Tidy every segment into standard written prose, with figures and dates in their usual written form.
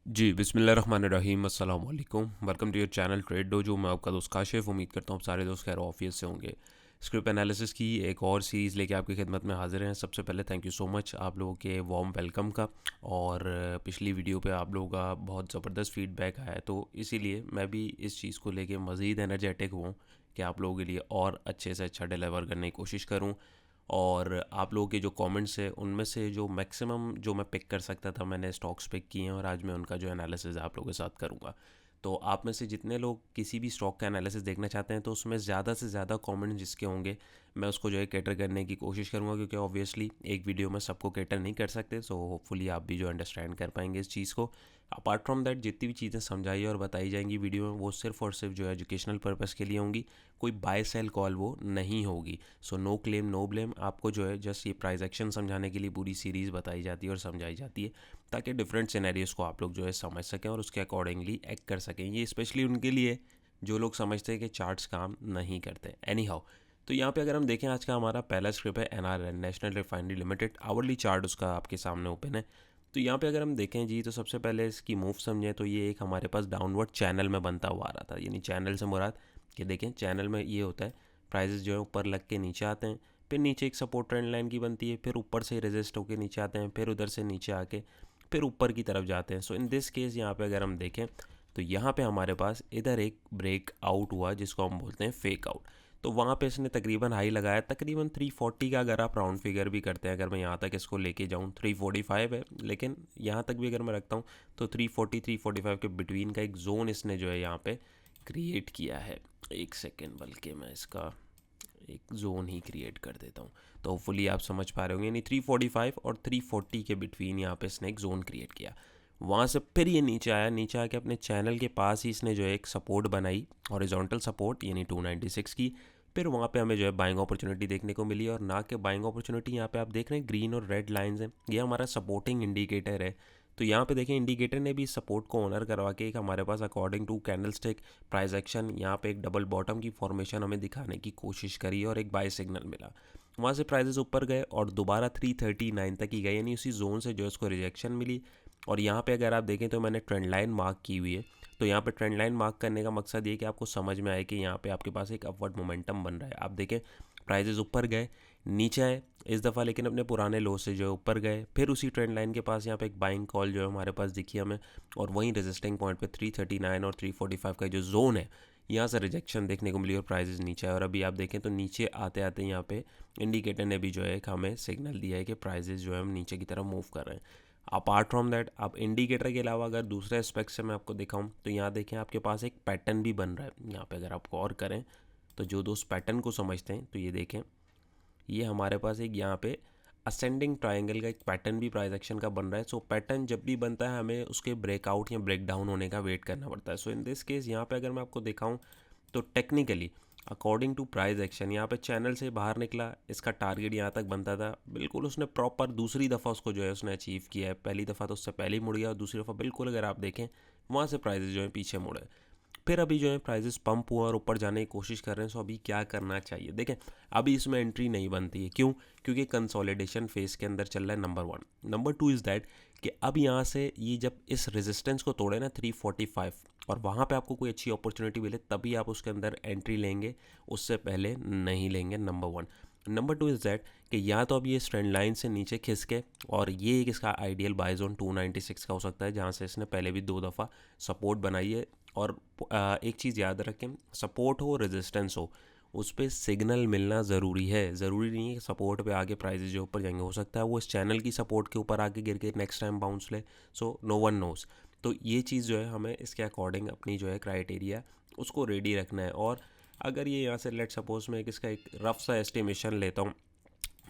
जी, बिस्मिल्लाहिर्रहमानिर्रहीम, अस्सलाम वालेकुम। Welcome to your channel Trade Dojo. मैं आपका दोस्त काशिफ़। उम्मीद करता हूँ आप सारे दोस्त खैर ऑफियत से होंगे। स्क्रिप्ट एनालिसिस की एक और सीरीज़ लेके आपकी खिदमत में हाज़िर हैं। सबसे पहले थैंक यू सो मच आप लोगों के वार्म वेलकम का। और पिछली वीडियो पे आप लोगों का बहुत ज़बरदस्त फीडबैक आया है, तो इसीलिए मैं भी इस चीज़ को लेके मज़ीद एनर्जेटिक हुआ कि आप लोगों के लिए और अच्छे से अच्छा डिलीवर करने की कोशिश करूँ। और आप लोगों के जो कमेंट्स हैं उनमें से जो मैक्सिमम जो मैं पिक कर सकता था मैंने स्टॉक्स पिक किए हैं, और आज मैं उनका जो एनालिसिस आप लोगों के साथ करूँगा। तो आप में से जितने लोग किसी भी स्टॉक का एनालिसिस देखना चाहते हैं, तो उसमें ज़्यादा से ज़्यादा कमेंट जिसके होंगे मैं उसको जो है कैटर करने की कोशिश करूँगा, क्योंकि ऑब्वियसली एक वीडियो में सबको कैटर नहीं कर सकते। सो होपफुली आप भी जो अंडरस्टैंड कर पाएंगे इस चीज़ को। अपार्ट फ्रॉम दैट, जितनी भी चीज़ें समझाई और बताई जाएंगी वीडियो में, वो सिर्फ और सिर्फ जो है एजुकेशनल पर्पज़ के लिए होंगी। कोई बाय सेल कॉल वो नहीं होगी। So no claim no blame. आपको जो है जस्ट ये प्राइस एक्शन समझाने के लिए पूरी सीरीज़ बताई जाती है और समझाई जाती है, ताकि डिफरेंट सिनेरियोस को आप लोग जो है समझ सकें और उसके अकॉर्डिंगली एक्ट कर सकें। ये स्पेशली उनके लिए जो लोग समझते हैं कि चार्ट्स काम नहीं करते। एनी हाउ, तो यहाँ पे अगर हम देखें, आज का हमारा पहला स्क्रिप्ट है NRL, national refinery limited. Hourly chart उसका आपके सामने ओपन है। तो यहाँ पे अगर हम देखें जी, तो सबसे पहले इसकी मूव समझें तो ये एक हमारे पास डाउनवर्ड चैनल में बनता हुआ आ रहा था। यानी चैनल से मुराद कि देखें, चैनल में ये होता है प्राइजेस जो है ऊपर लग के नीचे आते हैं, फिर नीचे एक सपोर्ट ट्रेंड लाइन की बनती है, फिर ऊपर से रेजिस्ट होकर नीचे आते हैं, फिर उधर से नीचे आके फिर ऊपर की तरफ जाते हैं। सो इन दिस केस यहाँ पे अगर हम देखें, तो यहाँ पे हमारे पास इधर एक ब्रेक आउट हुआ जिसको हम बोलते हैं फेक आउट। तो वहाँ पे इसने तकरीबन हाई लगाया तकरीबन 340 का। अगर आप राउंड फिगर भी करते हैं, अगर मैं यहाँ तक इसको लेके जाऊँ, 345 है, लेकिन यहाँ तक भी अगर मैं रखता हूँ तो 340 345 के बिटवीन का एक जोन इसने जो है यहाँ पे क्रिएट किया है। एक सेकेंड, बल्कि मैं इसका एक जोन ही क्रिएट कर देता हूँ, तो होपफुली आप समझ पा रहे होंगे। यानी 345 और 340 के बिटवीन यहाँ पे इसने एक जोन क्रिएट किया। वहाँ से फिर ये नीचे आया, नीचे आके अपने चैनल के पास ही इसने जो है एक सपोर्ट बनाई, हॉरिजॉन्टल सपोर्ट, यानी 296 की। फिर वहाँ पे हमें जो है बाइंग अपॉर्चुनिटी देखने को मिली, और ना के बाइंग अपॉर्चुनिटी यहाँ पे आप देख रहे हैं ग्रीन और रेड लाइंस हैं, ये हमारा सपोर्टिंग इंडिकेटर है। तो यहाँ पे देखें, इंडिकेटर ने भी सपोर्ट को ऑनर करवा के एक हमारे पास according to candlestick price action यहाँ पे एक डबल बॉटम की फॉर्मेशन हमें दिखाने की कोशिश करी और एक बाय सिग्नल मिला। वहाँ से प्राइजेस ऊपर गए और दोबारा 339 तक ही गए, यानी उसी जोन से जो इसको रिजेक्शन मिली। और यहाँ पे अगर आप देखें तो मैंने ट्रेंड लाइन मार्क की हुई है। तो यहाँ पे ट्रेंड लाइन मार्क करने का मकसद ये कि आपको समझ में आए कि यहाँ पे आपके पास एक अपवर्ड मोमेंटम बन रहा है। आप देखें, प्राइजेस ऊपर गए, नीचे आए इस दफ़ा, लेकिन अपने पुराने लो से जो है ऊपर गए, फिर उसी ट्रेंड लाइन के पास यहाँ पे एक बाइंग कॉल जो है हमारे पास दिखी हमें, और वहीं रेजिस्टिंग पॉइंट पे 339 और 345 का जो जोन है, यहाँ से रिजेक्शन देखने को मिली और प्राइजेस नीचे आए। और अभी आप देखें तो नीचे आते आते यहाँ पे इंडिकेटर ने भी जो है एक हमें सिग्नल दिया है कि प्राइजेस जो है हम नीचे की तरफ मूव कर रहे हैं। अपार्ट फ्रॉम दैट, आप इंडिकेटर के अलावा अगर दूसरे एस्पेक्ट से मैं आपको दिखाऊं, तो यहाँ देखें आपके पास एक पैटर्न भी बन रहा है। यहाँ पे अगर आप गौर करें, तो जो दोस्त पैटर्न को समझते हैं तो ये देखें, ये हमारे पास एक यहाँ पे असेंडिंग ट्रायंगल का एक पैटर्न भी प्राइस एक्शन का बन रहा है। सो पैटर्न जब भी बनता है हमें उसके ब्रेकआउट या ब्रेक डाउन होने का वेट करना पड़ता है। सो इन दिस केस यहाँ पे अगर मैं आपको दिखाऊं, तो technically according to price action यहाँ पे चैनल से बाहर निकला, इसका टारगेट यहाँ तक बनता था, बिल्कुल उसने प्रॉपर दूसरी दफ़ा उसको जो है उसने अचीव किया है। पहली दफ़ा तो उससे पहले ही मुड़ गया, और दूसरी दफ़ा बिल्कुल अगर आप देखें वहाँ से प्राइजेस जो है पीछे मुड़े। फिर अभी जो है प्राइजेस पंप हुआ और ऊपर जाने की कोशिश कर रहे हैं। सो अभी क्या करना चाहिए, देखें, अभी इसमें एंट्री नहीं बनती है। क्यों? क्योंकि कंसोलिडेशन फेज के अंदर चल रहा है, number one. Number two is that कि अब यहाँ से ये जब इस रेजिस्टेंस को तोड़े ना 345, और वहाँ पे आपको कोई अच्छी अपॉर्चुनिटी मिले, तभी आप उसके अंदर एंट्री लेंगे, उससे पहले नहीं लेंगे, number one. Number two is that कि या तो अब ये ट्रेंड लाइन से नीचे खिसके, और ये एक इसका आइडियल बाय जोन 296 का हो सकता है, जहाँ से इसने पहले भी 2 दफ़ा सपोर्ट बनाई है। और एक चीज़ याद रखें, सपोर्ट हो रेजिस्टेंस हो, उस पर सिग्नल मिलना ज़रूरी है। ज़रूरी नहीं है कि सपोर्ट पे आगे प्राइजेज जो ऊपर जाएंगे, हो सकता है वो इस चैनल की सपोर्ट के ऊपर आके गिर के नेक्स्ट टाइम बाउंस ले। So no one knows. तो ये चीज़ जो है हमें इसके अकॉर्डिंग अपनी जो है क्राइटेरिया उसको रेडी रखना है। और अगर ये यहाँ से लेट सपोज मैं इसका एक रफ सा एस्टिमेशन लेता हूँ,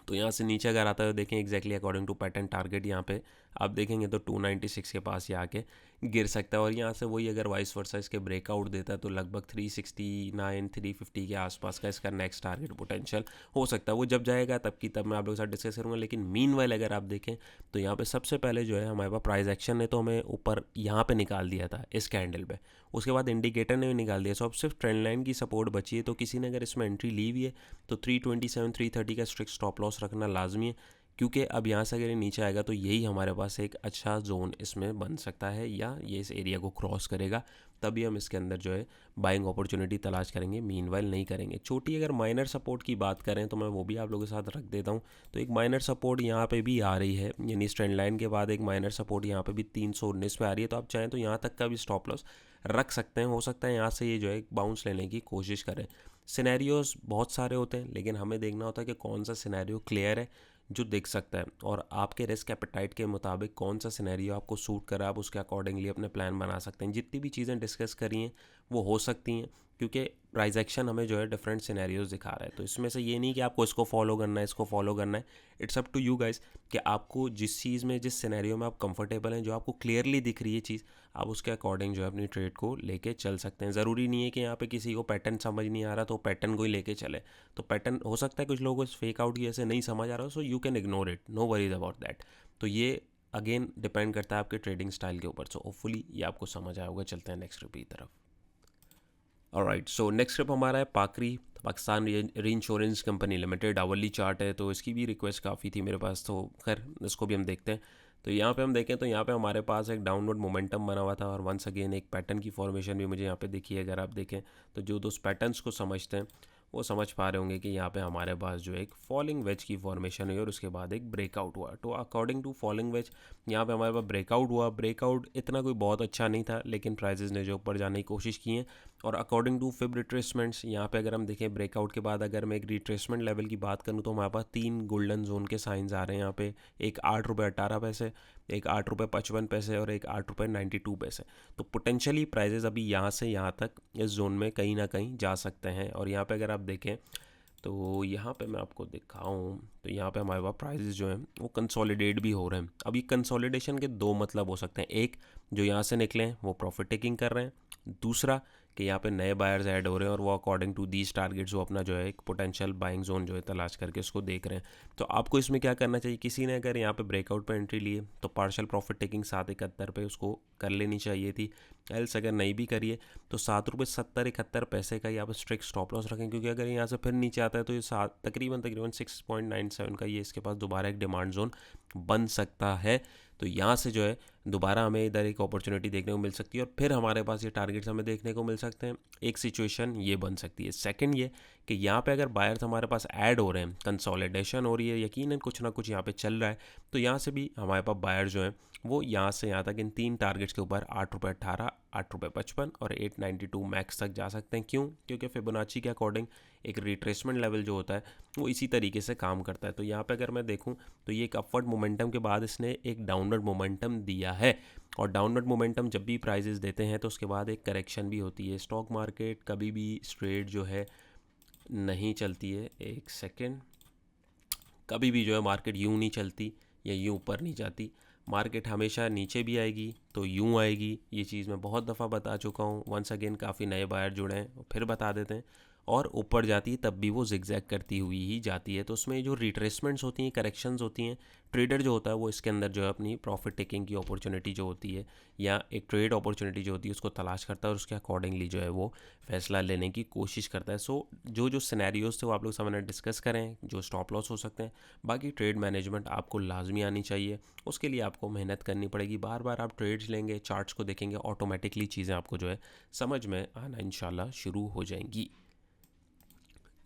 तो यहाँ से नीचे अगर आता है, देखें exactly according to pattern target यहाँ पे आप देखेंगे तो 296 के पास ये आके गिर सकता है। और यहाँ से वही अगर वाइस वर्सा इसके ब्रेकआउट देता है, तो लगभग 369 350 के आसपास का इसका नेक्स्ट टारगेट पोटेंशियल हो सकता है। वो जब जाएगा तब मैं आप लोगों के साथ डिस्कस करूँगा। लेकिन मीनवाइल अगर आप देखें, तो यहाँ पे सबसे पहले जो है हमारे पास प्राइस एक्शन ने तो हमें ऊपर यहाँ पे निकाल दिया था इस कैंडल पे, उसके बाद इंडिकेटर ने भी निकाल दिया। सो अब सिर्फ ट्रेंड लाइन की सपोर्ट बची है। तो किसी ने अगर इसमें एंट्री ली हुई है, तो 327 330 का स्ट्रिक्ट स्टॉप लॉस रखना लाजमी है, क्योंकि अब यहाँ से अगर ये नीचे आएगा तो यही हमारे पास एक अच्छा जोन इसमें बन सकता है, या ये इस एरिया को क्रॉस करेगा, तभी हम इसके अंदर जो है बाइंग अपॉर्चुनिटी तलाश करेंगे, मीनवाइल नहीं करेंगे। छोटी अगर माइनर सपोर्ट की बात करें तो मैं वो भी आप लोगों के साथ रख देता हूँ। तो एक माइनर सपोर्ट यहाँ पे भी आ रही है, यानी इस ट्रेंड लाइन के बाद एक माइनर सपोर्ट यहाँ पे भी 319 पे आ रही है। तो आप चाहें तो यहाँ तक का भी स्टॉप लॉस रख सकते हैं। हो सकता है यहाँ से ये जो है बाउंस लेने की कोशिश करें। सिनेरियोज बहुत सारे होते हैं, लेकिन हमें देखना होता है कि कौन सा सिनेरियो क्लियर है जो दिख सकता है, और आपके रिस्क एपेटाइट के मुताबिक कौन सा सिनेरियो आपको सूट कर रहा है, आप उसके अकॉर्डिंगली अपने प्लान बना सकते हैं। जितनी भी चीज़ें डिस्कस करी हैं वो हो सकती हैं, क्योंकि प्राइस एक्शन हमें जो है डिफरेंट सिनेरियोज दिखा रहा है। तो इसमें से ये नहीं कि आपको इसको फॉलो करना है, इसको फॉलो करना है। It's up to you guys कि आपको जिस चीज़ में, जिस सिनेरियो में आप कंफर्टेबल हैं, जो आपको क्लियरली दिख रही है चीज़, आप उसके अकॉर्डिंग जो है अपनी ट्रेड को लेके चल सकते हैं। ज़रूरी नहीं है कि यहाँ पे किसी को पैटर्न समझ नहीं आ रहा तो पैटर्न को ही लेके चले। तो पैटर्न हो सकता है कुछ लोगों को इस फेक आउट की वजह से नहीं समझ आ रहा हो, so you can ignore it, no worries about that. तो ये अगेन डिपेंड करता है आपके ट्रेडिंग स्टाइल के ऊपर। सो होपफुली ये आपको समझ आया होगा। चलते हैं नेक्स्ट स्क्रिप्ट की तरफ। ऑलराइट, सो नेक्स्ट स्क्रिप्ट हमारा है पाकरी, पाकिस्तान री insurance company limited. Hourly chart है, तो इसकी भी रिक्वेस्ट काफ़ी थी मेरे पास, तो खैर इसको भी हम देखते हैं। तो यहाँ पे हम देखें तो यहाँ पे हमारे पास एक डाउनवर्ड मोमेंटम बना हुआ था, और वंस अगेन एक पैटर्न की फॉर्मेशन भी मुझे यहाँ पे दिखी है। अगर आप देखें तो जो दोस्त पैटर्न्स को समझते हैं वो समझ पा रहे होंगे कि यहाँ पे हमारे पास जो एक फॉलिंग वेज की फॉर्मेशन हुई और उसके बाद एक ब्रेकआउट हुआ। तो अकॉर्डिंग टू फॉलिंग वेज यहाँ पे हमारे पास ब्रेकआउट हुआ। ब्रेकआउट इतना कोई बहुत अच्छा नहीं था, लेकिन प्राइजेज ने जो ऊपर जाने की कोशिश की है। और अकॉर्डिंग टू फिब रिट्रेसमेंट्स, यहाँ पे अगर हम देखें ब्रेकआउट के बाद अगर मैं एक रिट्रेसमेंट लेवल की बात करूँ तो हमारे पास 3 गोल्डन जोन के साइंस आ रहे हैं यहाँ पे। एक 8 रुपये 18 पैसे, एक 8 रुपये 55 पैसे और एक 8 रुपये 92 पैसे। तो पोटेंशियली प्राइजेज अभी यहाँ से यहाँ तक इस जोन में कहीं ना कहीं जा सकते हैं। और यहाँ पे अगर आप देखें तो यहाँ पे मैं आपको दिखाऊं तो यहाँ पे हमारे पास प्राइजेज जो हैं वो कंसोलिडेट भी हो रहे हैं। अब ये कंसोलिडेशन के दो मतलब हो सकते हैं। एक, जो यहाँ से निकले हैं वो प्रॉफिट टेकिंग कर रहे हैं। दूसरा, कि यहाँ पे नए बायर्स ऐड हो रहे हैं और वो अकॉर्डिंग टू दीज टारगेट्स वो अपना जो है एक पोटेंशियल बाइंग जोन जो है तलाश करके उसको देख रहे हैं। तो आपको इसमें क्या करना चाहिए, किसी ने अगर यहाँ पे ब्रेकआउट पे एंट्री ली है तो पार्शियल प्रॉफिट टेकिंग 7.71 पे उसको कर लेनी चाहिए थी। एल्स अगर नहीं भी करिए तो 7 रुपये 70-71 पैसे का यहाँ पर स्ट्रिक्ट स्टॉप लॉस रखें, क्योंकि अगर यहाँ से फिर नीचे आता है तो ये तकरीबन 6.97 का ये इसके पास दोबारा एक डिमांड जोन बन सकता है। तो यहाँ से जो है दोबारा हमें इधर एक अपॉर्चुनिटी देखने को मिल सकती है और फिर हमारे पास ये टारगेट्स हमें देखने को मिल सकते हैं। एक सिचुएशन ये बन सकती है। सेकंड ये कि यहाँ पे अगर बायर्स हमारे पास ऐड हो रहे हैं, कंसोलिडेशन हो रही है, यकीनन कुछ ना कुछ यहाँ पे चल रहा है, तो यहाँ से भी हमारे पास बायर जो हैं वो यहाँ से यहाँ तक इन 3 टारगेट्स के ऊपर 8 रुपये 18, 8 रुपये 55 और 892 मैक्स तक जा सकते हैं। क्यों? क्योंकि फिबोनाची के अकॉर्डिंग एक रिट्रेसमेंट लेवल जो होता है वो इसी तरीके से काम करता है। तो यहाँ पे अगर मैं देखूँ तो ये एक अपवर्ड मोमेंटम के बाद इसने एक डाउनवर्ड मोमेंटम दिया है, और डाउनवर्ड मोमेंटम जब भी प्राइजेस देते हैं तो उसके बाद एक करेक्शन भी होती है। स्टॉक मार्केट कभी भी स्ट्रेट जो है नहीं चलती है। एक सेकेंड, कभी भी जो है मार्केट यूँ नहीं चलती या यूँ ऊपर नहीं जाती। मार्केट हमेशा नीचे भी आएगी तो यूँ आएगी। ये चीज़ मैं बहुत दफ़ा बता चुका हूँ। वंस अगेन काफ़ी नए बायर जुड़े हैं, फिर बता देते हैं। और ऊपर जाती है तब भी वो जिगजैग करती हुई ही जाती है। तो उसमें जो रिट्रेसमेंट्स होती हैं, करेक्शंस होती हैं, ट्रेडर जो होता है वो इसके अंदर जो है अपनी प्रॉफिट टेकिंग की अपॉर्चुनिटी जो होती है या एक ट्रेड अपॉर्चुनिटी जो होती है उसको तलाश करता है और उसके अकॉर्डिंगली जो है वो फैसला लेने की कोशिश करता है। सो जो जो सिनेरियोज थे वो आप लोग सामने डिस्कस करें, जो स्टॉप लॉस हो सकते हैं। बाकी ट्रेड मैनेजमेंट आपको लाजमी आनी चाहिए, उसके लिए आपको मेहनत करनी पड़ेगी। बार बार आप ट्रेड्स लेंगे, चार्ट्स को देखेंगे, ऑटोमेटिकली चीज़ें आपको जो है समझ में आना इंशाल्लाह शुरू हो जाएंगी।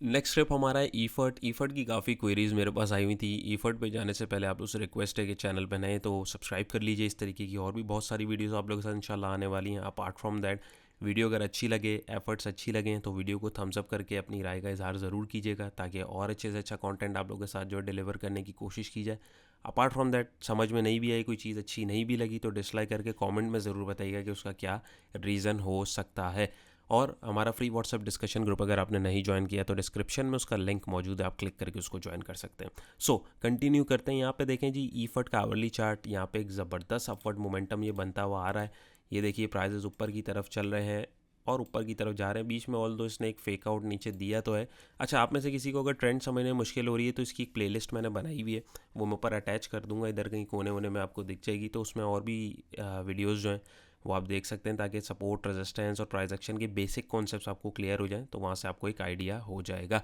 नेक्स्ट स्टेप हमारा है ईफर्ट। ईफर्ट की काफ़ी क्वेरीज मेरे पास आई हुई थी। ईफर्ट पे जाने से पहले आप उससे रिक्वेस्ट है कि चैनल पे नए तो सब्सक्राइब कर लीजिए। इस तरीके की और भी बहुत सारी वीडियोस आप लोगों के साथ इंशाल्लाह आने वाली हैं। अपार्ट फ्रॉम दैट, वीडियो अगर अच्छी लगे, एफर्ट्स अच्छी लगें तो वीडियो को थम्स अप करके अपनी राय का इजहार ज़रूर कीजिएगा, ताकि और अच्छे से अच्छा कंटेंट आप लोगों के साथ जो है डिलीवर करने की कोशिश की जाए। अपार्ट फ्रॉम दैट, समझ में नहीं भी आई, कोई चीज़ अच्छी नहीं भी लगी तो डिसलाइक करके कमेंट में ज़रूर बताइएगा कि उसका क्या रीज़न हो सकता है। और हमारा फ्री व्हाट्सएप डिस्कशन ग्रुप अगर आपने नहीं ज्वाइन किया तो डिस्क्रिप्शन में उसका लिंक मौजूद है, आप क्लिक करके उसको ज्वाइन कर सकते हैं। सो कंटिन्यू करते हैं। यहाँ पे देखें जी, ईफर्ट का आवरली चार्ट, यहाँ पे एक ज़बरदस्त अपवर्ड मोमेंटम ये बनता हुआ आ रहा है। ये देखिए प्राइजेस ऊपर की तरफ चल रहे हैं और ऊपर की तरफ जा रहे हैं। बीच में ऑल दो इसने एक फेक आउट नीचे दिया तो है। अच्छा, आप में से किसी को अगर ट्रेंड समझने में मुश्किल हो रही है तो इसकी एक प्लेलिस्ट मैंने बनाई हुई है, वो मैं ऊपर अटैच कर दूंगा, इधर कहीं कोने वोने में आपको दिख जाएगी। तो उसमें और भी वीडियोज़ जो हैं वो आप देख सकते हैं, ताकि सपोर्ट, रेजिस्टेंस और प्राइस एक्शन के बेसिक कॉन्सेप्ट्स आपको क्लियर हो जाएं, तो वहाँ से आपको एक आइडिया हो जाएगा।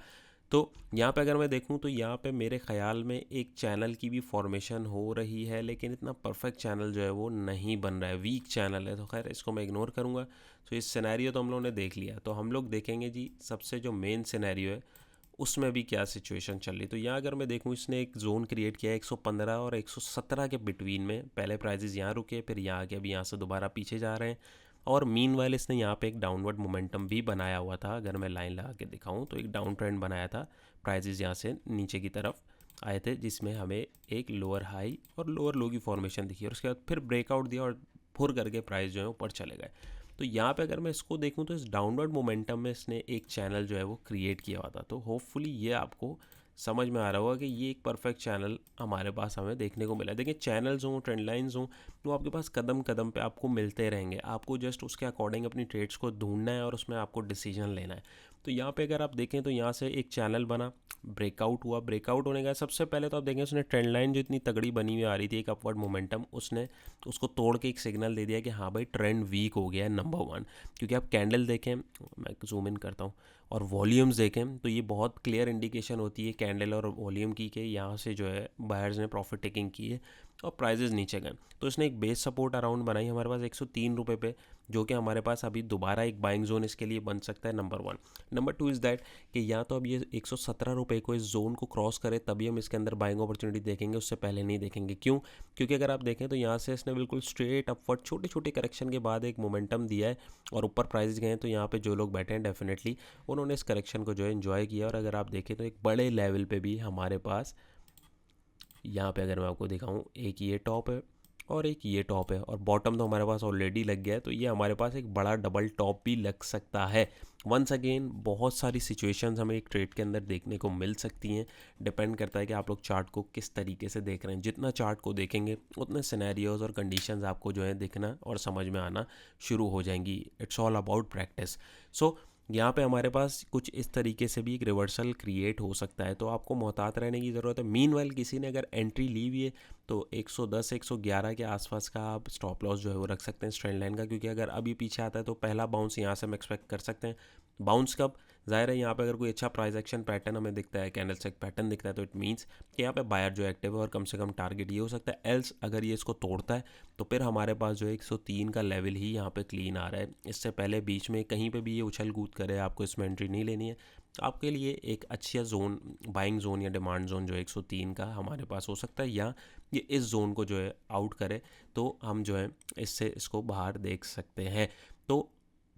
तो यहाँ पे अगर मैं देखूँ तो यहाँ पे मेरे ख़्याल में एक चैनल की भी फॉर्मेशन हो रही है, लेकिन इतना परफेक्ट चैनल जो है वो नहीं बन रहा है, वीक चैनल है। तो खैर इसको मैं इग्नोर करूँगा। तो इस सिनेरियो तो हम लोगों ने देख लिया, तो हम लोग देखेंगे जी सबसे जो मेन सिनेरियो है उसमें भी क्या सिचुएशन चल रही। तो यहाँ अगर मैं देखूँ, इसने एक जोन क्रिएट किया है 115 और 117 के बिटवीन में। पहले प्राइजेस यहाँ रुके, फिर यहाँ आके अभी यहाँ से दोबारा पीछे जा रहे हैं। और मीनवाइल इसने यहाँ पे एक डाउनवर्ड मोमेंटम भी बनाया हुआ था। अगर मैं लाइन लगा के दिखाऊँ तो एक डाउन ट्रेंड बनाया था। प्राइजेस यहाँ से नीचे की तरफ आए थे, जिसमें हमें एक लोअर हाई और लोअर लो की फॉर्मेशन दिखी, और उसके बाद फिर ब्रेकआउट दिया और फुर करके प्राइस जो है ऊपर चले गए। तो यहाँ पे अगर मैं इसको देखूँ तो इस डाउनवर्ड मोमेंटम में इसने एक चैनल जो है वो क्रिएट किया हुआ था। तो होपफुली ये आपको समझ में आ रहा होगा कि ये एक परफेक्ट चैनल हमारे पास हमें देखने को मिला। देखिए चैनल्स हों, ट्रेंड लाइन्स हों, वो आपके पास कदम कदम पे आपको मिलते रहेंगे। आपको जस्ट उसके अकॉर्डिंग अपनी ट्रेड्स को ढूंढना है और उसमें आपको डिसीजन लेना है। तो यहाँ पे अगर आप देखें तो यहाँ से एक चैनल बना, ब्रेकआउट हुआ। ब्रेकआउट होने का सबसे पहले तो आप देखें उसने ट्रेंड लाइन जो इतनी तगड़ी बनी हुई आ रही थी, एक अपवर्ड मोमेंटम, उसने उसको तोड़ के एक सिग्नल दे दिया कि हाँ भाई ट्रेंड वीक हो गया है, नंबर वन। क्योंकि आप कैंडल देखें, मैं जूम इन करता हूँ, और वॉल्यूम्स देखें तो ये बहुत क्लियर इंडिकेशन होती है कैंडल और वॉल्यूम की कि यहाँ से जो है बायर्स ने प्रॉफिट टेकिंग की है और प्राइजेस नीचे गए। तो इसने एक बेस सपोर्ट अराउंड बनाई हमारे पास 103 रुपये पे, जो कि हमारे पास अभी दोबारा एक बाइंग जोन इसके लिए बन सकता है, number one. Number two is that कि या तो अब ये 117 रुपये को इस जोन को क्रॉस करे तभी हम इसके अंदर बाइंग अपॉर्चुनिटी देखेंगे, उससे पहले नहीं देखेंगे। क्यों? क्योंकि अगर आप देखें तो यहाँ से इसने बिल्कुल स्ट्रेट अपवर्ड छोटे छोटे करेक्शन के बाद एक मोमेंटम दिया है और ऊपर प्राइस गए हैं। तो यहाँ पे जो लोग बैठे हैं डेफिनेटली उन्होंने इस करेक्शन को जो है इन्जॉय किया। और अगर आप देखें तो एक बड़े लेवल पे भी हमारे पास यहाँ पे अगर मैं आपको दिखाऊँ, एक ये टॉप है और एक ये टॉप है, और बॉटम तो हमारे पास ऑलरेडी लग गया है। तो ये हमारे पास एक बड़ा डबल टॉप भी लग सकता है। वंस अगेन बहुत सारी सिचुएशंस हमें एक ट्रेड के अंदर देखने को मिल सकती हैं। डिपेंड करता है कि आप लोग चार्ट को किस तरीके से देख रहे हैं। जितना चार्ट को देखेंगे उतने सिनेरियोज और कंडीशंस आपको जो है दिखना और समझ में आना शुरू हो जाएंगी। It's all about practice. So यहाँ पे हमारे पास कुछ इस तरीके से भी एक रिवर्सल क्रिएट हो सकता है, तो आपको मोहतात रहने की ज़रूरत है। मीनवाइल किसी ने अगर एंट्री ली हुई है तो 110 111 के आसपास का आप स्टॉप लॉस जो है वो रख सकते हैं इस ट्रेंड लाइन का, क्योंकि अगर अभी पीछे आता है तो पहला बाउंस यहाँ से हम एक्सपेक्ट कर सकते हैं। बाउंस कब? ज़ाहिर है यहाँ पे अगर कोई अच्छा प्राइस एक्शन पैटर्न हमें दिखता है, कैंडल स्टिक पैटर्न दिखता है, तो इट मीन्स कि यहाँ पे बायर जो एक्टिव है और कम से कम टारगेट ये हो सकता है। एल्स अगर ये इसको तोड़ता है तो फिर हमारे पास जो है 103 का लेवल ही यहाँ पे क्लीन आ रहा है। इससे पहले बीच में कहीं पे भी ये उछल कूद करे, आपको इसमें एंट्री नहीं लेनी है। आपके लिए एक अच्छा जोन, बाइंग जोन या डिमांड जोन जो है 103 का हमारे पास हो सकता है, या ये इस जोन को जो है आउट करे तो हम जो है इससे इसको बाहर देख सकते हैं। तो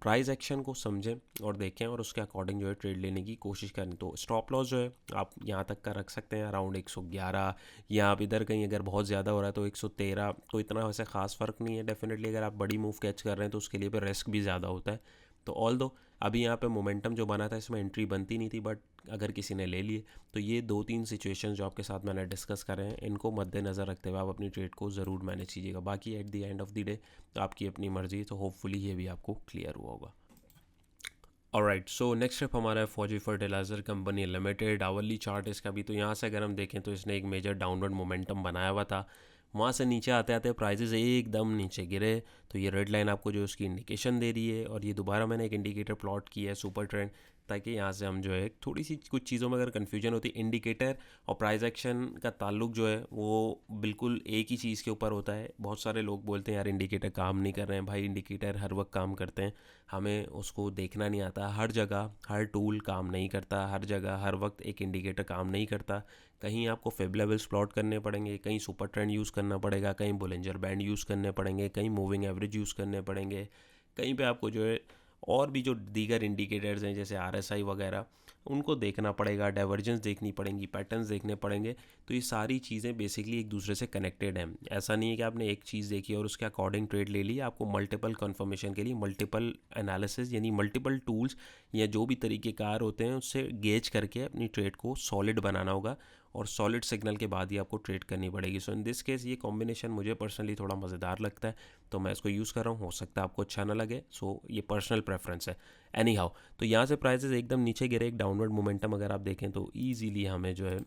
प्राइस एक्शन को समझें और देखें और उसके अकॉर्डिंग जो है ट्रेड लेने की कोशिश करें। तो स्टॉप लॉस जो है आप यहाँ तक का रख सकते हैं अराउंड 111, या आप इधर कहीं अगर बहुत ज़्यादा हो रहा है तो 113। तो इतना वैसे ख़ास फ़र्क नहीं है। डेफिनेटली अगर आप बड़ी मूव कैच कर रहे हैं तो उसके लिए फिर रिस्क भी ज़्यादा होता है। तो ऑल दो अभी यहाँ पे मोमेंटम जो बना था इसमें एंट्री बनती नहीं थी, बट अगर किसी ने ले लिए तो ये 2-3 सिचुएशन जो आपके साथ मैंने डिस्कस करे हैं इनको मद्देनज़र रखते हुए आप अपनी ट्रेड को ज़रूर मैनेज कीजिएगा। बाकी at the end of the day आपकी अपनी मर्जी, तो होपफुली ये भी आपको क्लियर हुआ होगा। ऑलराइट, सो नेक्स्ट स्टेप हमारा है फौजी fertiliser company limited. Hourly chart इसका भी, तो यहाँ से अगर हम देखें तो इसने एक मेजर डाउनवर्ड मोमेंटम बनाया हुआ था। वहाँ से नीचे आते आते प्राइजेस एकदम नीचे गिरे, तो ये रेड लाइन आपको जो उसकी इंडिकेशन दे रही है। और ये दोबारा मैंने एक इंडिकेटर प्लॉट किया है सुपर ट्रेंड, ताकि यहाँ से हम जो है थोड़ी सी कुछ चीज़ों में अगर कन्फ्यूजन होती है, इंडिकेटर और प्राइस एक्शन का ताल्लुक जो है वो बिल्कुल एक ही चीज़ के ऊपर होता है। बहुत सारे लोग बोलते हैं यार इंडिकेटर काम नहीं कर रहे हैं। भाई इंडिकेटर हर वक्त काम करते हैं, हमें उसको देखना नहीं आता। हर जगह हर टूल काम नहीं करता, हर जगह हर वक्त एक इंडिकेटर काम नहीं करता। कहीं आपको फेब लेवल्स प्लॉट करने पड़ेंगे, कहीं सुपर ट्रेंड यूज़ करना पड़ेगा, कहीं बोलिंजर बैंड यूज़ करने पड़ेंगे, कहीं मूविंग एवरेज यूज़ करने पड़ेंगे, कहीं पे आपको जो है और भी जो दीगर इंडिकेटर्स हैं जैसे आरएसआई वगैरह उनको देखना पड़ेगा, डाइवर्जेंस देखनी पड़ेंगी, पैटर्न्स देखने पड़ेंगे। तो ये सारी चीज़ें बेसिकली एक दूसरे से कनेक्टेड हैं। ऐसा नहीं है कि आपने एक चीज़ देखी और उसके अकॉर्डिंग ट्रेड ले ली। आपको मल्टीपल कन्फर्मेशन के लिए मल्टीपल एनालिसिस यानी मल्टीपल टूल्स या जो भी तरीक़ेकार होते हैं उससे गेज करके अपनी ट्रेड को सॉलिड बनाना होगा, और सॉलिड सिग्नल के बाद ही आपको ट्रेड करनी पड़ेगी। सो इन दिस केस ये कॉम्बिनेशन मुझे पर्सनली थोड़ा मज़ेदार लगता है, तो मैं इसको यूज़ कर रहा हूँ। हो सकता है आपको अच्छा ना लगे, सो ये पर्सनल प्रेफरेंस है। एनी हाउ, तो यहाँ से प्राइसेस एकदम नीचे गिरे, एक डाउनवर्ड मोमेंटम अगर आप देखें तो ईजीली हमें जो है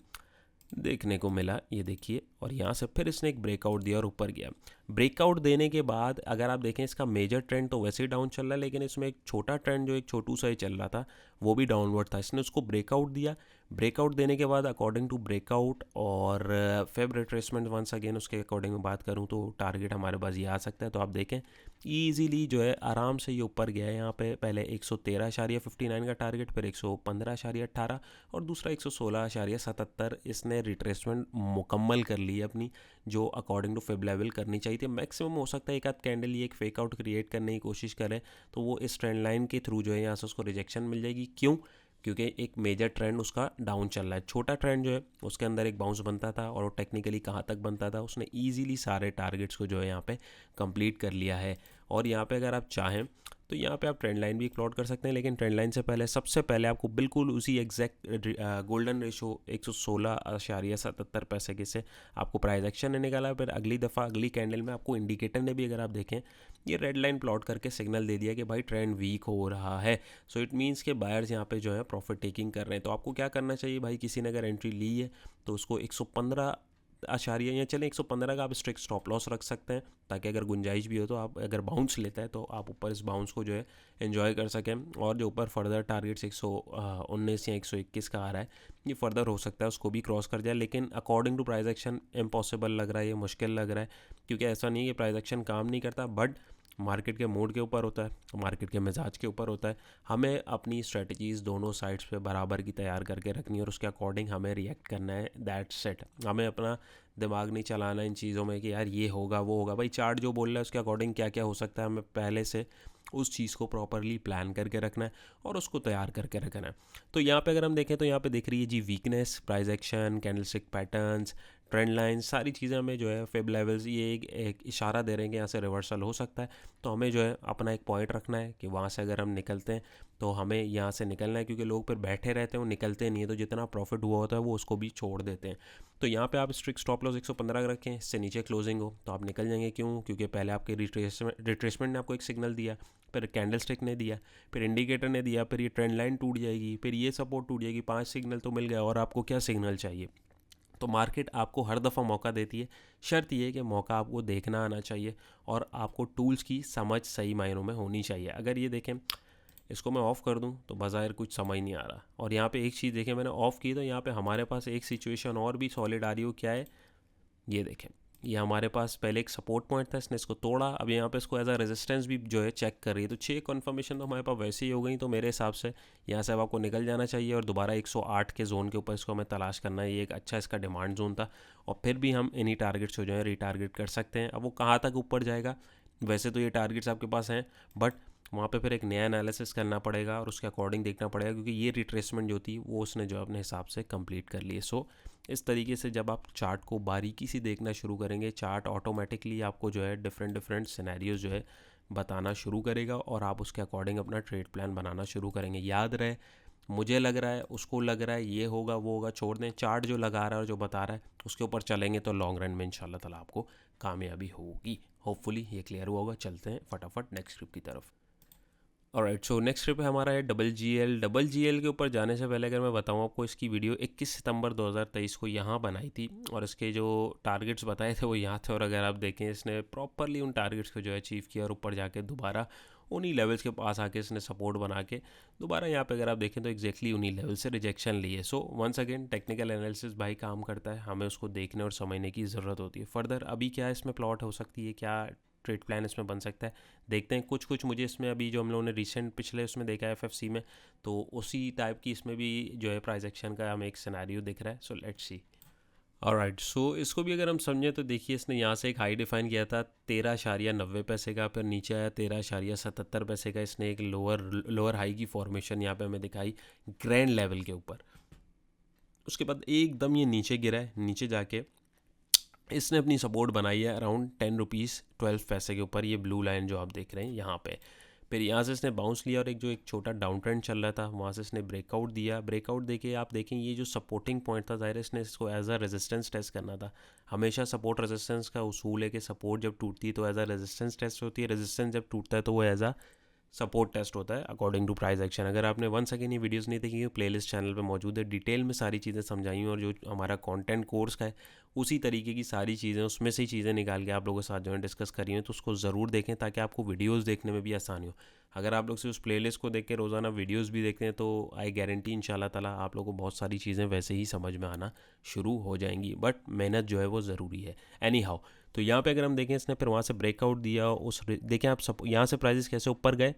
देखने को मिला, ये देखिए। और यहाँ से फिर इसने एक ब्रेकआउट दिया और ऊपर गया। ब्रेकआउट देने के बाद अगर आप देखें इसका मेजर ट्रेंड तो वैसे ही डाउन चल रहा है, लेकिन इसमें एक छोटा ट्रेंड जो एक छोटू सा ही चल रहा था वो भी डाउनवर्ड था। इसने उसको ब्रेकआउट दिया। ब्रेकआउट देने के बाद अकॉर्डिंग टू ब्रेकआउट और फेब रिट्रेसमेंट वंस अगेन उसके अकॉर्डिंग में बात करूँ तो टारगेट हमारे पास ये आ सकता है। तो आप देखें ईजीली जो है आराम से ये ऊपर गया है। यहाँ पे पहले 113.59 का टारगेट, फिर 115.18 और दूसरा 116.77 इसने रिट्रेसमेंट मुकम्मल कर ली है अपनी, जो अकॉर्डिंग टू फेब लेवल करनी चाहिए थी। मैक्सिमम हो सकता है एक आध कैंडल ये एक फेक आउट क्रिएट करने की कोशिश करें तो वो इस ट्रेंड लाइन के थ्रू जो है यहाँ से उसको रिजेक्शन मिल जाएगी। क्यों? क्योंकि एक मेजर ट्रेंड उसका डाउन चल रहा है। छोटा ट्रेंड जो है उसके अंदर एक बाउंस बनता था और वो टेक्निकली कहाँ तक बनता था, उसने ईजिली सारे टारगेट्स को जो है यहाँ पे कंप्लीट कर लिया है। और यहाँ पे अगर आप चाहें तो यहाँ पे आप ट्रेंड लाइन भी प्लॉट कर सकते हैं, लेकिन ट्रेंड लाइन से पहले सबसे पहले आपको बिल्कुल उसी एग्जैक्ट गोल्डन रेशो 116.77 पैसे के से आपको प्राइस एक्शन ने निकाला। फिर अगली दफ़ा अगली कैंडल में आपको इंडिकेटर ने भी अगर आप देखें ये रेड लाइन प्लॉट करके सिग्नल दे दिया कि भाई ट्रेंड वीक हो रहा है। सो इट मीन्स के बायर्स यहाँ पे जो है प्रॉफिट टेकिंग कर रहे हैं। तो आपको क्या करना चाहिए भाई, किसी ने अगर एंट्री ली है तो उसको 115 आशारिया या चलें 115 का आप स्ट्रिक्ट स्टॉप लॉस रख सकते हैं, ताकि अगर गुंजाइश भी हो तो आप अगर बाउंस लेता है तो आप ऊपर इस बाउंस को जो है एंजॉय कर सकें। और जो ऊपर फर्दर टारगेट्स 119 या 121 का आ रहा है ये फर्दर हो सकता है उसको भी क्रॉस कर जाए, लेकिन according to price action impossible लग रहा है, ये मुश्किल लग रहा है। क्योंकि ऐसा नहीं है कि प्राइस एक्शन काम नहीं करता, बट मार्केट के मूड के ऊपर होता है, मार्केट के मिजाज के ऊपर होता है। हमें अपनी स्ट्रेटजीज़ दोनों साइड्स पे बराबर की तैयार करके रखनी है और उसके अकॉर्डिंग हमें रिएक्ट करना है। That set. हमें अपना दिमाग नहीं चलाना इन चीज़ों में कि यार ये होगा वो होगा। भाई चार्ट जो बोल रहा है उसके अकॉर्डिंग क्या क्या हो सकता है, हमें पहले से उस चीज़ को प्रॉपरली प्लान करके रखना है और उसको तैयार करके रखना है। तो यहाँ पे अगर हम देखें तो यहाँ पे दिख रही है जी weakness, price action, candlestick patterns, trend line, सारी चीज़ें हमें जो है फेब लेवल्स ये एक इशारा दे रहे हैं कि यहाँ से रिवर्सल हो सकता है। तो हमें जो है अपना एक पॉइंट रखना है कि वहाँ से अगर हम निकलते हैं तो हमें यहाँ से निकलना है, क्योंकि लोग फिर बैठे रहते हैं वो निकलते नहीं है, तो जितना प्रॉफिट हुआ होता है वो उसको भी छोड़ देते हैं। तो यहाँ पे आप स्ट्रिक्ट स्टॉप लॉस 115 रखें, इससे नीचे क्लोजिंग हो तो आप निकल जाएंगे। क्यों? क्योंकि पहले आपके रिट्रेसमेंट ने आपको एक सिग्नल दिया, फिर कैंडल स्टिक ने दिया, फिर इंडिकेटर ने दिया, फिर ये ट्रेंड लाइन टूट जाएगी, फिर ये सपोर्ट टूट जाएगी। 5 सिग्नल तो मिल गया और आपको क्या सिग्नल चाहिए? तो मार्केट आपको हर दफ़ा मौका देती है, शर्त ये है कि मौका आपको देखना आना चाहिए और आपको टूल्स की समझ सही मायनों में होनी चाहिए। अगर ये देखें इसको मैं ऑफ़ कर दूं तो बाज़ाहिर कुछ समझ नहीं आ रहा, और यहाँ पे एक चीज़ देखें मैंने ऑफ़ की तो यहाँ पे हमारे पास एक सिचुएशन और भी सॉलिड आ रही हो। क्या है ये देखें, ये हमारे पास पहले एक सपोर्ट पॉइंट था, इसने इसको तोड़ा, अब यहाँ पे इसको एज अ रेजिस्टेंस भी जो है चेक कर रही है। तो 6 कन्फर्मेशन तो हमारे पास वैसे ही हो गई। तो मेरे हिसाब से यहाँ से अब आपको निकल जाना चाहिए और दोबारा 108 के जोन के ऊपर इसको हमें तलाश करना है। ये एक अच्छा इसका डिमांड जोन था और फिर भी हम इन्हीं टारगेट्स को जो है रीटारगेट कर सकते हैं। अब वो कहाँ तक ऊपर जाएगा, वैसे तो ये टारगेट्स आपके पास हैं, बट वहाँ पे फिर एक नया एनालिसिस करना पड़ेगा और उसके अकॉर्डिंग देखना पड़ेगा, क्योंकि ये रिट्रेसमेंट जो थी वो उसने जो अपने हिसाब से कंप्लीट कर ली। सो इस तरीके से जब आप चार्ट को बारीकी से देखना शुरू करेंगे, चार्ट ऑटोमेटिकली आपको जो है डिफरेंट डिफरेंट सिनेरियोज जो है बताना शुरू करेगा और आप उसके अकॉर्डिंग अपना ट्रेड प्लान बनाना शुरू करेंगे। याद रहे, मुझे लग रहा है, उसको लग रहा है, ये होगा वो होगा, छोड़ दें। चार्ट जो लगा रहा है और जो बता रहा है उसके ऊपर चलेंगे तो लॉन्ग रन में इंशाल्लाह ताला आपको कामयाबी होगी। होपफुली ये क्लियर हुआ होगा। चलते हैं फटाफट नेक्स्ट स्क्रिप्ट की तरफ। ऑलराइट, सो नेक्स्ट स्क्रिप्ट हमारा है double G L. Double G L के ऊपर जाने से पहले अगर मैं बताऊं आपको, इसकी वीडियो 21 सितंबर 2023 को यहाँ बनाई थी और इसके जो टारगेट्स बताए थे वो यहाँ थे। और अगर आप देखें इसने प्रॉपरली उन टारगेट्स को जो है अचीव किया और ऊपर जाके दोबारा उन्हीं लेवल्स के पास आके इसने सपोर्ट बना के दोबारा यहाँ पे अगर आप देखें तो एग्जैक्टली उन्हीं लेवल से रिजेक्शन ली है। So once again technical analysis भाई काम करता है, हमें उसको देखने और समझने की ज़रूरत होती है। फर्दर अभी क्या इसमें प्लॉट हो सकती है, क्या ट्रेड प्लान इसमें बन सकता है, देखते हैं। कुछ कुछ मुझे इसमें अभी जो हम लोगों ने रिसेंट पिछले उसमें देखा है एफएफसी में, तो उसी टाइप की इसमें भी जो है प्राइस एक्शन का हमें एक सिनेरियो दिख रहा है। So let's see. ऑलराइट, सो इसको भी अगर हम समझें तो देखिए इसने यहाँ से एक हाई डिफाइन किया था 13.90 पैसे का, फिर नीचे आया 13.77 पैसे का। इसने एक लोअर हाई की फॉर्मेशन यहाँ पे हमें दिखाई ग्रैंड लेवल के ऊपर। उसके बाद एकदम ये नीचे गिरा है, नीचे जाके इसने अपनी सपोर्ट बनाई है अराउंड 10 रुपीज़ 12 पैसे के ऊपर, ये ब्लू लाइन जो आप देख रहे हैं यहाँ पे। फिर यहाँ से इसने बाउंस लिया और एक छोटा डाउन ट्रेंड चल रहा था वहाँ से इसने ब्रेकआउट दिया। ब्रेकआउट देके आप देखें ये जो सपोर्टिंग पॉइंट था, ज़ाहिर है इसने इसको एज अ रेजिस्टेंस टेस्ट करना था। हमेशा सपोर्ट रेजिस्टेंस का उसूल है कि सपोर्ट जब टूटती है तो एज अ रेजिस्टेंस टेस्ट होती है, रेजिस्टेंस जब टूटता है तो वो एज अ सपोर्ट टेस्ट होता है अकॉर्डिंग टू प्राइस एक्शन। अगर आपने वंस अगेन ये वीडियोस नहीं देखी, प्लेलिस्ट चैनल पे मौजूद है, डिटेल में सारी चीज़ें समझाई हैं, और जो हमारा कंटेंट कोर्स का है उसी तरीके की सारी चीज़ें, उसमें से ही चीज़ें निकाल के आप लोगों के साथ जो है डिस्कस करी हैं, तो उसको ज़रूर देखें ताकि आपको वीडियोज़ देखने में भी आसानी हो। अगर आप लोग से उस प्लेलिस्ट को देख के रोज़ाना वीडियोज़ भी देखते हैं तो आई गारंटी इंशाल्लाह ताला आप लोगों को बहुत सारी चीज़ें वैसे ही समझ में आना शुरू हो जाएंगी, बट मेहनत जो है वो ज़रूरी है। एनी हाउ, तो यहाँ पे अगर हम देखें, इसने फिर वहाँ से ब्रेकआउट दिया, उस देखें आप सब यहाँ से प्राइजेस कैसे ऊपर गए,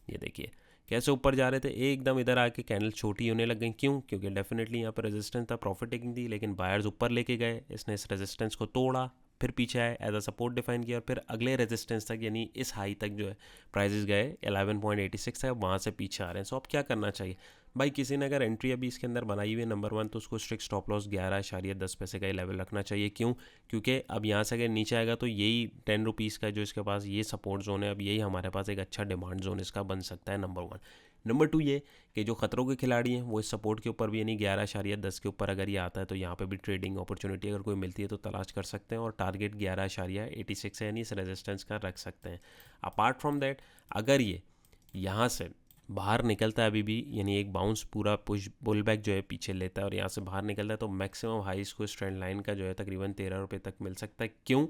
ये देखिए कैसे ऊपर जा रहे थे, एकदम इधर आके कैंडल छोटी होने लग गई। क्यों? क्योंकि डेफिनेटली यहाँ पर रेजिस्टेंस था, प्रॉफिट टेकिंग थी, लेकिन बायर्स ऊपर लेके गए, इसने इस रेजिस्टेंस को तोड़ा, फिर पीछे आए, एज अ सपोर्ट डिफाइन किया, और फिर अगले रेजिस्टेंस तक यानी इस हाई तक जो है प्राइजेस गए 11.86 है, वहाँ से पीछे आ रहे हैं। सो अब क्या करना चाहिए भाई? किसी ने अगर एंट्री अभी इसके अंदर बनाई हुई है नंबर 1, तो उसको स्ट्रिक्ट स्टॉप लॉस 11.10 का ही लेवल रखना चाहिए। क्यों? क्योंकि अब यहाँ से अगर नीचे आएगा तो यही 10 रुपीज़ का जो इसके पास ये सपोर्ट जोन है, अब यही हमारे पास एक अच्छा डिमांड जोन इसका बन सकता है, नंबर 1। नंबर 2 ये कि जो खतरों के खिलाड़ी हैं वो इस सपोर्ट के ऊपर भी, यानी 11.10 के ऊपर अगर ये आता है तो यहाँ पे भी ट्रेडिंग अपॉर्चुनिटी अगर कोई मिलती है तो तलाश कर सकते हैं, और टारगेट 11.86 है, यानी इस रेजिस्टेंस का रख सकते हैं। अपार्ट फ्रॉम दैट, अगर ये यहाँ से बाहर निकलता है अभी भी, यानी एक बाउंस पूरा पुश पुल बैक जो है पीछे लेता है और यहाँ से बाहर निकलता है, तो मैक्सिमम हाइस को इस ट्रेंड लाइन का जो है तकरीबन 13 रुपये तक मिल सकता है। क्यों?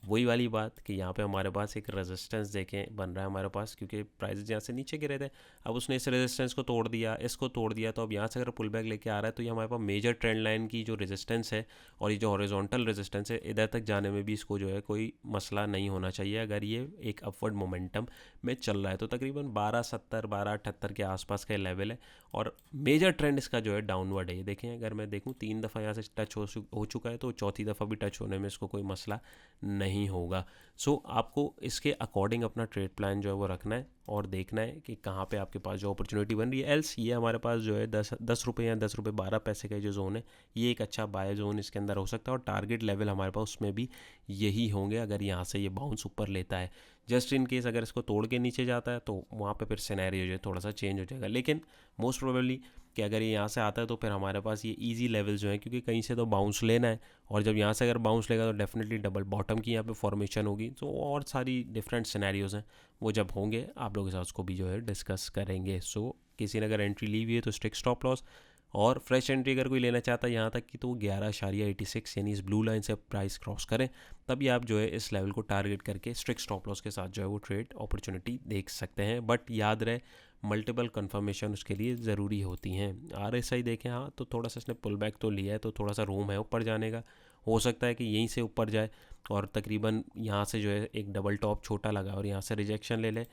वही वाली बात कि यहाँ पे हमारे पास एक रेजिस्टेंस देखें बन रहा है हमारे पास, क्योंकि प्राइसेस यहाँ से नीचे गिरे थे, अब उसने इस रेजिस्टेंस को तोड़ दिया, इसको तोड़ दिया, तो अब यहाँ से अगर पुल बैक लेके आ रहा है तो ये हमारे पास मेजर ट्रेंड लाइन की जो रेजिस्टेंस है और ये जो हॉरिजॉन्टल रेजिस्टेंस है, इधर तक जाने में भी इसको जो है कोई मसला नहीं होना चाहिए अगर ये एक अपवर्ड मोमेंटम में चल रहा है। तो तकरीबन 12.70 12.78 के आसपास का लेवल है, और मेजर ट्रेंड इसका जो है डाउनवर्ड है। ये देखें, अगर मैं देखूँ 3 दफ़ा यहाँ से टच हो चुका है, तो चौथी दफ़ा भी टच होने में इसको कोई मसला नहीं होगा। सो आपको इसके अकॉर्डिंग अपना ट्रेड प्लान जो है वो रखना है और देखना है कि कहाँ पे आपके पास जो अपॉर्चुनिटी बन रही है। एल्स ये हमारे पास जो है 10 रुपये या 10 रुपये 12 पैसे का जो जोन है, ये एक अच्छा बाय जोन इसके अंदर हो सकता है, और टारगेट लेवल हमारे पास उसमें भी यही होंगे अगर यहाँ से ये बाउंस ऊपर लेता है। जस्ट इन केस अगर इसको तोड़ के नीचे जाता है तो वहाँ पे फिर सिनेरियो जो है थोड़ा सा चेंज हो जाएगा, लेकिन मोस्ट प्रोबेबली कि अगर ये यहाँ से आता है तो फिर हमारे पास ये इजी लेवल जो है, क्योंकि कहीं से तो बाउंस लेना है, और जब यहाँ से अगर बाउंस लेगा तो डेफिनेटली डबल बॉटम की यहाँ पे फॉर्मेशन होगी। तो और सारी डिफरेंट सिनेरियोज़ हैं, वो जब होंगे आप लोगों के साथ उसको भी जो है डिस्कस करेंगे। सो किसी ने अगर एंट्री ली हुई है तो स्ट्रिक्ट स्टॉप लॉस, और फ्रेश एंट्री अगर कोई लेना चाहता है यहाँ तक कि, तो 11.86 यानी इस ब्लू लाइन से प्राइस क्रॉस करें, तभी आप जो है इस लेवल को टारगेट करके स्ट्रिक्ट स्टॉप लॉस के साथ जो है वो ट्रेड अपॉर्चुनिटी देख सकते हैं। बट याद रहे, मल्टीपल कंफर्मेशन उसके लिए ज़रूरी होती हैं। RSI देखें, हाँ तो थोड़ा सा इसने पुल बैक तो लिया है, तो थोड़ा सा रूम है ऊपर जाने का, हो सकता है कि यहीं से ऊपर जाए और तकरीबन यहाँ से जो है एक डबल टॉप छोटा लगा और यहाँ से रिजेक्शन ले ले।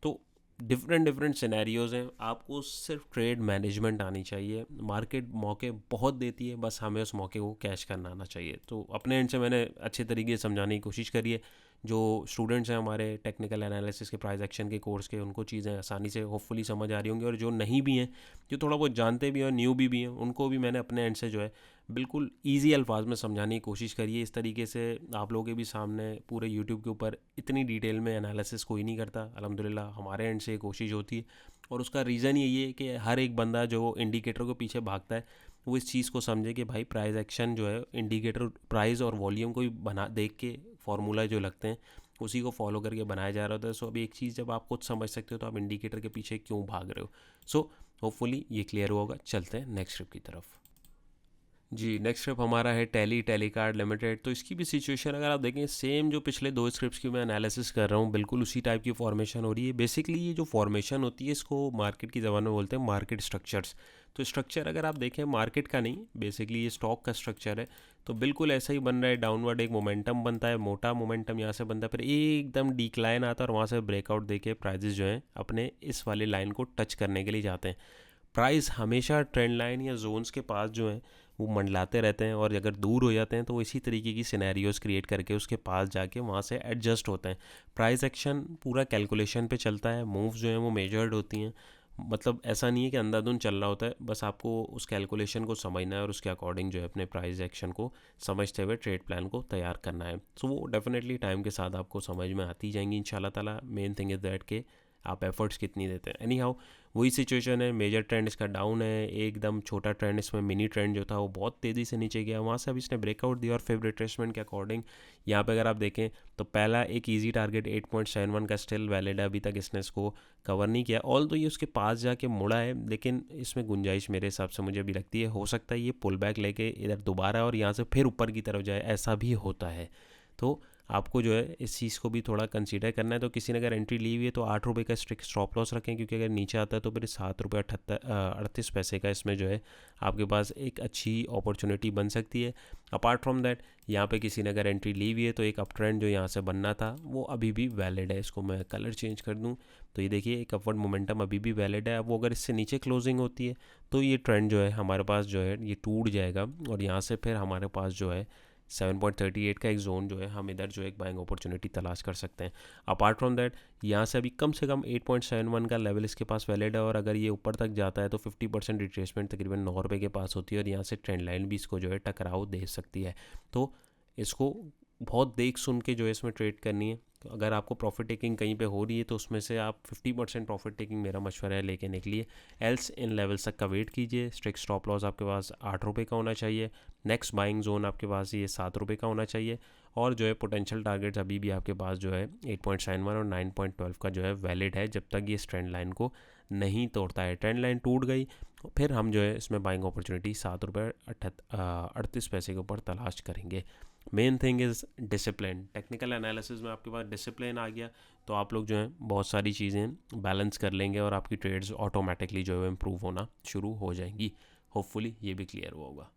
तो डिफरेंट सिनेरियोज़ हैं, आपको सिर्फ ट्रेड मैनेजमेंट आनी चाहिए। मार्केट मौके बहुत देती है, बस हमें उस मौके को कैश करना आना चाहिए। तो अपने एंड से मैंने अच्छे तरीके से समझाने की कोशिश करी है। जो स्टूडेंट्स हैं हमारे टेक्निकल एनालिसिस के प्राइस एक्शन के कोर्स के, उनको चीज़ें आसानी से होपफुली समझ आ रही होंगी, और जो नहीं भी हैं, जो थोड़ा बहुत जानते भी हैं और न्यू भी हैं, उनको भी मैंने अपने एंड से जो है बिल्कुल ईजी अल्फाज में समझाने की कोशिश करी है। इस तरीके से आप लोगों के भी सामने पूरे यूट्यूब के ऊपर इतनी डिटेल में एनालिसिस कोई नहीं करता, अल्हम्दुलिल्लाह हमारे एंड से कोशिश होती है। और उसका रीज़न यही है कि हर एक बंदा जो इंडिकेटर को पीछे भागता है वो इस चीज़ को समझे कि भाई प्राइस एक्शन जो है इंडिकेटर प्राइस और वॉल्यूम को ही बना देख के फार्मूला जो लगते हैं उसी को फॉलो करके बनाया जा रहा होता है। सो अभी एक चीज़ जब आप खुद समझ सकते हो तो आप इंडिकेटर के पीछे क्यों भाग रहे हो। सो होपफुली ये क्लियर होगा। चलते हैं नेक्स्ट ट्रिप की तरफ। जी, नेक्स्ट स्क्रिप्ट हमारा है टेलीकार्ड लिमिटेड। तो इसकी भी सिचुएशन अगर आप देखें, सेम जो पिछले 2 स्क्रिप्ट्स की मैं एनालिसिस कर रहा हूँ, बिल्कुल उसी टाइप की फॉर्मेशन हो रही है। बेसिकली ये जो फॉर्मेशन होती है इसको मार्केट की ज़बान में बोलते हैं मार्केट स्ट्रक्चर्स। तो स्ट्रक्चर अगर आप देखें मार्केट का नहीं, बेसिकली ये स्टॉक का स्ट्रक्चर है, तो बिल्कुल ऐसा ही बन रहा है। डाउनवर्ड एक मोमेंटम बनता है, मोटा मोमेंटम यहाँ से बनता है, फिर एकदम डिक्लाइन आता है और वहाँ से ब्रेकआउट देके प्राइजेस जो हैं अपने इस वाले लाइन को टच करने के लिए जाते हैं। प्राइस हमेशा ट्रेंड लाइन या जोन्स के पास जो हैं वो मंडलाते रहते हैं, और अगर दूर हो जाते हैं तो वो इसी तरीके की सिनेरियोज़ क्रिएट करके उसके पास जाके वहाँ से एडजस्ट होते हैं। प्राइस एक्शन पूरा कैलकुलेशन पे चलता है, मूव्स जो हैं वो मेजर्ड होती हैं, मतलब ऐसा नहीं है कि अंधाधुंध चल रहा होता है, बस आपको उस कैलकुलेशन को समझना है और उसके अकॉर्डिंग जो है अपने प्राइस एक्शन को समझते हुए ट्रेड प्लान को तैयार करना है। सो वो डेफिनेटली टाइम के साथ आपको समझ में आती जाएंगी इंशाल्लाह ताला। मेन थिंग इज़ दैट के आप एफर्ट्स कितनी देते हैं। एनी हाउ वही सिचुएशन है, मेजर ट्रेंड इसका डाउन है, एकदम छोटा ट्रेंड इसमें मिनी ट्रेंड जो था वो बहुत तेज़ी से नीचे गया, वहाँ से अब इसने ब्रेकआउट दिया और फेवरेट रिट्रेसमेंट के अकॉर्डिंग यहाँ पे अगर आप देखें तो पहला एक इजी टारगेट 8.71 का स्टिल वैलिड है, अभी तक इसने इसको कवर नहीं किया। ऑल तो ये उसके पास जाके मुड़ा है, लेकिन इसमें गुंजाइश मेरे हिसाब से मुझे भी लगती है, हो सकता है ये पुल बैक लेके इधर दोबारा और यहाँ से फिर ऊपर की तरफ जाए, ऐसा भी होता है। तो आपको जो है इस चीज़ को भी थोड़ा कंसीडर करना है। तो किसी ने अगर एंट्री ली हुई है तो 8 रुपये का स्ट्रिक्ट स्टॉप लॉस रखें, क्योंकि अगर नीचे आता है तो फिर 7 रुपये 38 पैसे का इसमें जो है आपके पास एक अच्छी अपॉर्चुनिटी बन सकती है। अपार्ट फ्रॉम दैट यहाँ पे किसी ने अगर एंट्री ली हुई है तो एक अप ट्रेंड जो यहाँ से बनना था वो अभी भी वैलिड है। इसको मैं कलर चेंज कर दूँ तो ये देखिए एक अपवर्ड मोमेंटम अभी भी वैलिड है। अब वो अगर इससे नीचे क्लोजिंग होती है तो ये ट्रेंड जो है हमारे पास जो है ये टूट जाएगा और यहाँ से फिर हमारे पास जो है 7.38 का एक जोन जो है हम इधर जो एक बाइंग अपॉर्चुनिटी तलाश कर सकते हैं। अपार्ट फ्रॉम दैट यहाँ से अभी कम से कम 8.71 का लेवल इसके पास वैलिड है और अगर ये ऊपर तक जाता है तो 50% रिट्रेसमेंट तकरीबन 9 रुपये के पास होती है और यहाँ से ट्रेंड लाइन भी इसको जो है टकराव दे सकती है। तो इसको बहुत देख सुन के जो है इसमें ट्रेड करनी है। तो अगर आपको प्रॉफिट टेकिंग कहीं पे हो रही है तो उसमें से आप 50% प्रॉफिट टेकिंग मेरा मशवरा है लेके निकलिए, एल्स इन लेवल्स तक का वेट कीजिए। स्ट्रिक्ट स्टॉप लॉस आपके पास 8 रुपये का होना चाहिए, नेक्स्ट बाइंग जोन आपके पास ये 7 रुपये का होना चाहिए और जो है पोटेंशियल टारगेट्स अभी भी आपके पास जो है 8.71 और 9.12 का जो है वैलिड है, जब तक ये ट्रेंड लाइन को नहीं तोड़ता है। ट्रेंड लाइन टूट गई फिर हम जो है इसमें बाइंग अपॉर्चुनिटी 7 रुपये 38 पैसे के ऊपर तलाश करेंगे। Main thing is discipline. Technical analysis में आपके पास डिसिप्लिन आ गया तो आप लोग जो हैं बहुत सारी चीज़ें बैलेंस कर लेंगे और आपकी ट्रेड्स ऑटोमेटिकली जो है इम्प्रूव होना शुरू हो जाएंगी। होपफुली ये भी क्लियर हुआ होगा।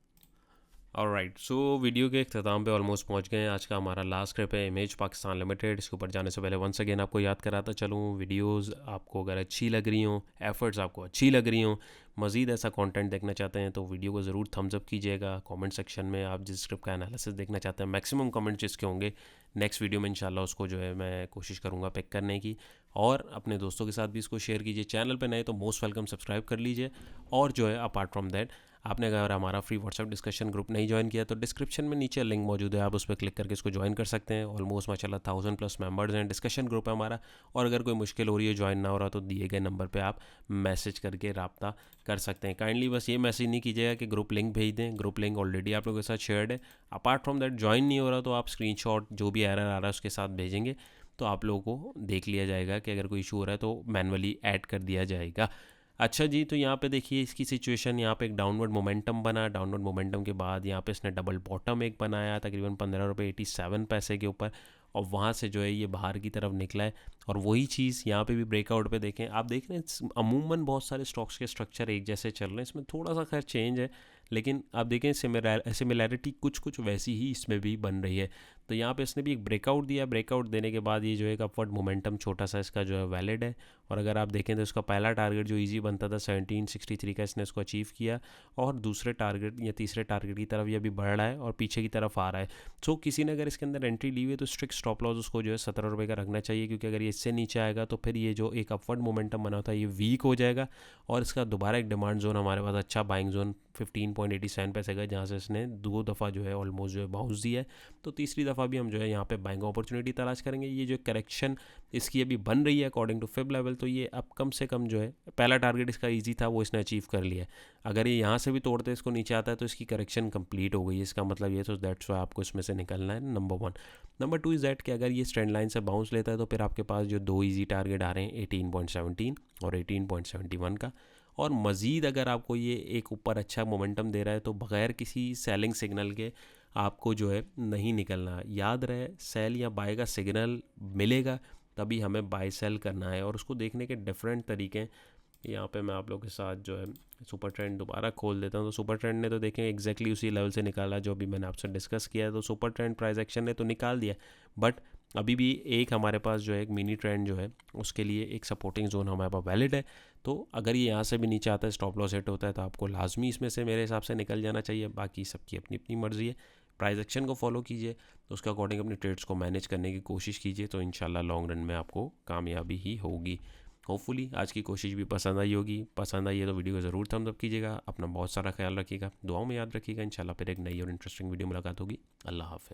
ऑलराइट, सो वीडियो के अख्ताम पे ऑलमोस्ट पहुंच गए हैं। आज का हमारा लास्ट क्लिप है इमेज पाकिस्तान लिमिटेड। इसके ऊपर जाने से पहले वंस अगेन आपको याद कराता चलूँ, वीडियोस आपको अगर अच्छी लग रही हों, एफर्ट्स आपको अच्छी लग रही हों, मज़ीद ऐसा कंटेंट देखना चाहते हैं तो वीडियो को ज़रूर थम्स अप कीजिएगा। कमेंट सेक्शन में आप जिस स्क्रिप्ट का एनालिसिस देखना चाहते हैं, मैक्सिमम कमेंट जिसके होंगे नेक्स्ट वीडियो में इंशाल्लाह उसको जो है मैं कोशिश करूँगा पिक करने की, और अपने दोस्तों के साथ भी इसको शेयर कीजिए। चैनल पर नए तो मोस्ट वेलकम सब्सक्राइब कर लीजिए। और जो है अपार्ट फ्रॉम दैट आपने अगर हमारा फ्री व्हाट्सएप डिस्कशन ग्रुप नहीं ज्वाइन किया तो डिस्क्रिप्शन में नीचे लिंक मौजूद है, आप उस पर क्लिक करके इसको ज्वाइन कर सकते हैं। ऑलमोस्ट माशाल्लाह 1000+ मेंबर्स हैं, डिस्कशन ग्रुप है हमारा। और अगर कोई मुश्किल हो रही है ज्वाइन ना हो रहा तो दिए गए नंबर पे आप मैसेज करके रब्ता कर सकते हैं। काइंडली बस ये मैसेज नहीं कीजिएगा कि ग्रुप लिंक भेज दें, ग्रुप लिंक ऑलरेडी आप लोगों के साथ शेयर्ड है। अपार्ट फ्रॉम दैट ज्वाइन नहीं हो रहा तो आप स्क्रीनशॉट जो भी एरर आ रहा है उसके साथ भेजेंगे तो आप लोगों को देख लिया जाएगा कि अगर कोई इशू हो रहा है तो मैनुअली ऐड कर दिया जाएगा। अच्छा जी, तो यहाँ पे देखिए इसकी सिचुएशन, यहाँ पे एक डाउनवर्ड मोमेंटम बना। डाउनवर्ड मोमेंटम के बाद यहाँ पे इसने डबल बॉटम एक बनाया तकरीबन 15 रुपये 87 पैसे के ऊपर और वहाँ से जो है ये बाहर की तरफ निकला है। और वही चीज़ यहाँ पे भी ब्रेकआउट पे देखें, आप देख रहे हैं अमूमन बहुत सारे स्टॉक्स के स्ट्रक्चर एक जैसे चल रहे हैं, इसमें थोड़ा सा खैर चेंज है लेकिन आप देखें सिमिलैरिटी कुछ कुछ वैसी ही इसमें भी बन रही है। तो यहाँ पे इसने भी एक ब्रेकआउट दिया, ब्रेकआउट देने के बाद ये जो एक अपवर्ड मोमेंटम छोटा सा इसका जो है वैलिड है। और अगर आप देखें तो इसका पहला टारगेट जो इजी बनता था 1763 का, इसने इसको अचीव किया और दूसरे टारगेट या तीसरे टारगेट की तरफ ये अभी बढ़ रहा है और पीछे की तरफ आ रहा है। सो किसी ने अगर इसके अंदर एंट्री ली हुई है तो स्ट्रिक्ट स्टॉप लॉस उसको जो है 17 रुपये का रखना चाहिए, क्योंकि अगर ये इससे नीचे आएगा तो फिर ये जो एक अपवर्ड मोमेंटम बना होता है ये वीक हो जाएगा और इसका दोबारा एक डिमांड जोन हमारे पास अच्छा बाइंग जोन 15.87 पैसे का, जहाँ से इसने 2 दफ़ा जो है ऑलमोस्ट जो है बाउंस दिया है। तो तीसरी दफ़ा भी हम जो है यहाँ पे बाइंग अपॉर्चुनिटी तलाश करेंगे। ये जो करेक्शन इसकी अभी बन रही है अकॉर्डिंग टू फिब लेवल, तो ये अब कम से कम जो है पहला टारगेट इसका इजी था वो इसने अचीव कर लिया है। अगर ये यहाँ से भी तोड़ते इसको नीचे आता है तो इसकी करेक्शन कंप्लीट हो गई है, इसका मतलब ये, तो दैट्स वाई आपको इसमें से निकलना है। नंबर 1। नंबर 2 इज़ दैट कि अगर ये ट्रेंड लाइन से बाउंस लेता है तो फिर आपके पास जो 2 ईजी टारगेट आ रहे हैं 18.17 और 18.71 का, और मज़ीद अगर आपको ये एक ऊपर अच्छा मोमेंटम दे रहा है तो बग़ैर किसी सेलिंग सिग्नल के आपको जो है नहीं निकलना। याद रहे, सेल या बाय का सिग्नल मिलेगा तभी हमें बाय सेल करना है, और उसको देखने के डिफरेंट तरीके। यहाँ पे मैं आप लोगों के साथ जो है सुपर ट्रेंड दोबारा खोल देता हूँ। तो सुपर ट्रेंड ने तो देखें एग्जैक्टली उसी लेवल से निकाला जो अभी मैंने आपसे डिस्कस किया है। तो सुपर ट्रेंड प्राइस एक्शन ने तो निकाल दिया, बट अभी भी एक हमारे पास जो है एक मिनी ट्रेंड जो है उसके लिए एक सपोर्टिंग जोन हमारे पास वैलिड है। तो अगर ये यहाँ से भी नीचे आता है, स्टॉप लॉस हिट होता है, तो आपको लाजमी इसमें से मेरे हिसाब से निकल जाना चाहिए। बाकी सबकी अपनी अपनी मर्ज़ी है। प्राइस एक्शन को फॉलो कीजिए, तो उसके अकॉर्डिंग अपनी ट्रेड्स को मैनेज करने की कोशिश कीजिए, तो इंशाल्लाह लॉन्ग रन में आपको कामयाबी ही होगी। होपफुली आज की कोशिश भी पसंद आई होगी। पसंद आई है तो वीडियो को ज़रूर थम्स अप कीजिएगा। अपना बहुत सारा ख्याल रखिएगा, दुआओं में याद रखिएगा। इंशाल्लाह फिर एक नई और इंटरेस्टिंग वीडियो मुलाकात होगी। अल्लाह हाफ़िज़।